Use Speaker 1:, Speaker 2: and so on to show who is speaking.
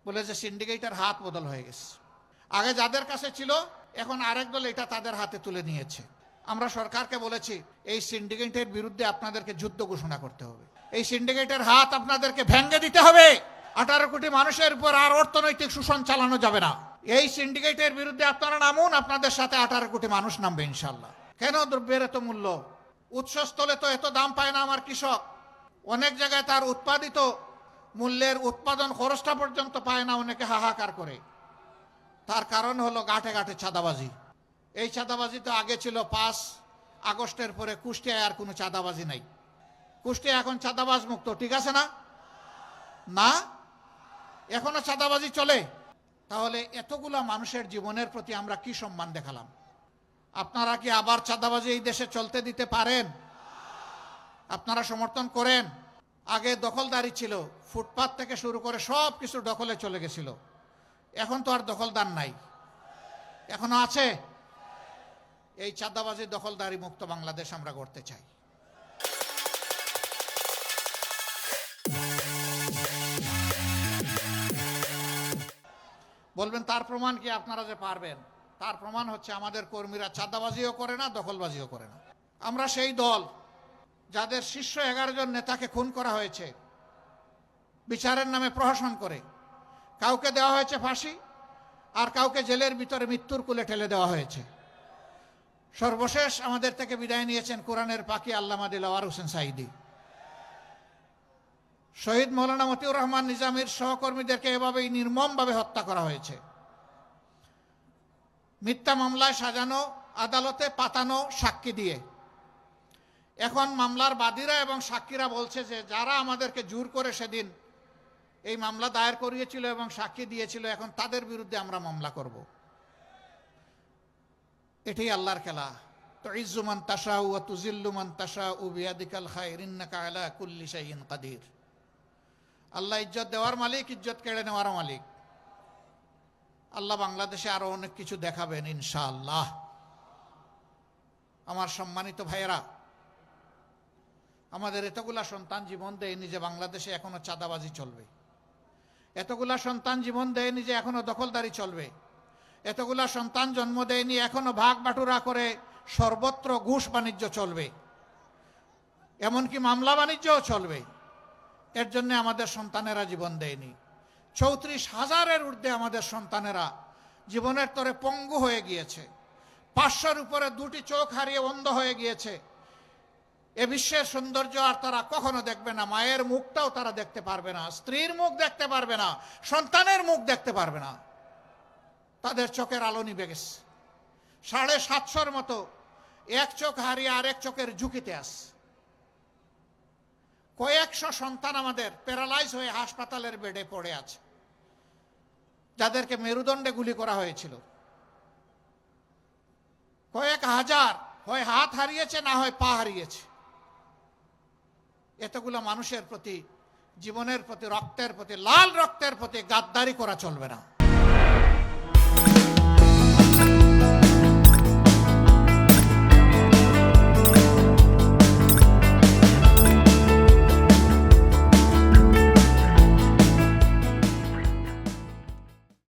Speaker 1: বলে যে সিন্ডিকেটের হাত বদল হয়ে গেছে, আগে যাদের কাছে ছিল এখন আরেক দল এটা তাদের হাতে তুলে নিয়েছে। আমরা সরকারকে বলেছি এই সিন্ডিকেটের বিরুদ্ধে আপনাদেরকে যুদ্ধ ঘোষণা করতে হবে, এই সিন্ডিকেটের হাত আপনাদেরকে ভেঙে দিতে হবে। 18 কোটি মানুষের উপর আর অর্থনৈতিক শোষণ চালানো যাবে না। এই সিন্ডিকেটের বিরুদ্ধে আপনারা নামুন, আপনাদের সাথে 18 কোটি মানুষ নামবে ইনশাল্লাহ। কেন দ্রব্যের এত মূল্য? উৎসস্থলে তো এত দাম পায় না আমার কৃষক, অনেক জায়গায় তার উৎপাদিত মূল্যের উৎপাদন খরচটা পর্যন্ত পায় না, অনেকে হাহাকার করে। তার কারণ হলো ঘাটে ঘাটে চাঁদাবাজি। এই চাঁদাবাজি তো আগে ছিল, 5 আগস্টের পরে কুষ্টিয়ায় আর কোনো চাঁদাবাজি নাই। কুষ্টিয়া এখন চাঁদাবাজ মুক্ত, ঠিক আছে না? না, এখনো চাঁদাবাজি চলে। তাহলে এতগুলা মানুষের জীবনের প্রতি আমরা কি সম্মান দেখালাম? আপনারা কি আবার চাঁদাবাজি এই দেশে চলতে দিতে পারেন? আপনারা সমর্থন করেন? আগে দখলদারি ছিল, ফুটপাত থেকে শুরু করে সব কিছু দখলে চলে গেছিল। এখন তো আর দখলদার নাই, এখনো আছে। এই চাঁদাবাজি দখলদারি মুক্ত বাংলাদেশ আমরা গড়তে চাই। বলবেন তার প্রমাণ কি? আপনারা যে পারবেন, তার প্রমাণ হচ্ছে আমাদের কর্মীরা চাঁদাবাজিও করে না, দখলবাজিও করে না। আমরা সেই দল যাদের শীর্ষ 11 জন নেতাকে খুন করা হয়েছে বিচারের নামে প্রহসন করে। কাউকে দেওয়া হয়েছে ফাঁসি, আর কাউকে জেলের ভিতরে মৃত্যুর কুলে ঠেলে দেওয়া হয়েছে। সর্বশেষ আমাদের থেকে বিদায় নিয়েছেন কোরআনের পাখি আল্লামা দিলওয়ার হোসেন সাঈদী। শহীদ মৌলানা মতিউর রহমান নিজামীর সহকর্মীদেরকে এভাবেই নির্মমভাবে হত্যা করা হয়েছে। মিথ্যা মামলায় সাজানো, আদালতে পাতানো সাক্ষী দিয়ে। এখন মামলার বাদীরা এবং সাক্ষীরা বলছে যে যারা আমাদেরকে জোর করে সেদিন এই মামলা দায়ের করিয়েছিল এবং সাক্ষী দিয়েছিল, এখন তাদের বিরুদ্ধে আমরা মামলা করব। এটাই আল্লাহর খেলা। তুইজ্জু মান তাশাউ ওয়া তুযিল্লু মান তাশাউ বিয়াদিকাল খায়র ইন্নাকা আলা কুল্লি শাইইন কাদির। আল্লাহ ইজ্জত দেওয়ার মালিক, ইজ্জত কেড়ে নেওয়ার মালিক। আল্লাহ বাংলাদেশে আরো অনেক কিছু দেখাবেন ইনশাআল্লাহ। আমার সম্মানিত ভাইয়েরা, আমাদের এতগুলা সন্তান জীবন দেয়নি যে বাংলাদেশে এখনো চাঁদাবাজি চলবে, এতগুলা সন্তান জীবন দেয়নি যে এখনো দখলদারি চলবে, এতগুলা সন্তান জন্ম দেয়নি এখনো ভাগ বাটুরা করে সর্বত্র ঘুষ বাণিজ্য চলবে, এমনকি মামলা বাণিজ্যও চলবে। এর জন্য আমাদের সন্তানেরা জীবন দেয়নি। 34,000-এর ঊর্ধ্বে আমাদের সন্তানেরা জীবনের তরে পঙ্গু হয়ে গিয়েছে। 500-র উপরে 2টি চোখ হারিয়ে অন্ধ হয়ে গিয়েছে। এ বিশ্বের সৌন্দর্য আর তারা কখনো দেখবে না। মায়ের মুখটাও তারা দেখতে পারবে না, স্ত্রীর মুখ দেখতে পারবে না, সন্তানের মুখ দেখতে পারবে না। তাদের চোখের আলো নিভে গেছে। 750-র মতো এক চোখ হারিয়ে আরেক চোখের ঝুঁকিতে আছে। কয়েকশো সন্তান আমাদের প্যারালাইজ হয়ে হাসপাতালের বেডে পড়ে আছে, যাদেরকে মেরুদণ্ডে গুলি করা হয়েছিল। কয়েক হাজার হয় হাত হারিয়েছে, না হয় পা হারিয়েছে। এতগুলো মানুষের প্রতি, জীবনের প্রতি, রক্তের প্রতি, লাল রক্তের প্রতি গাদ্দারি করা চলবে না।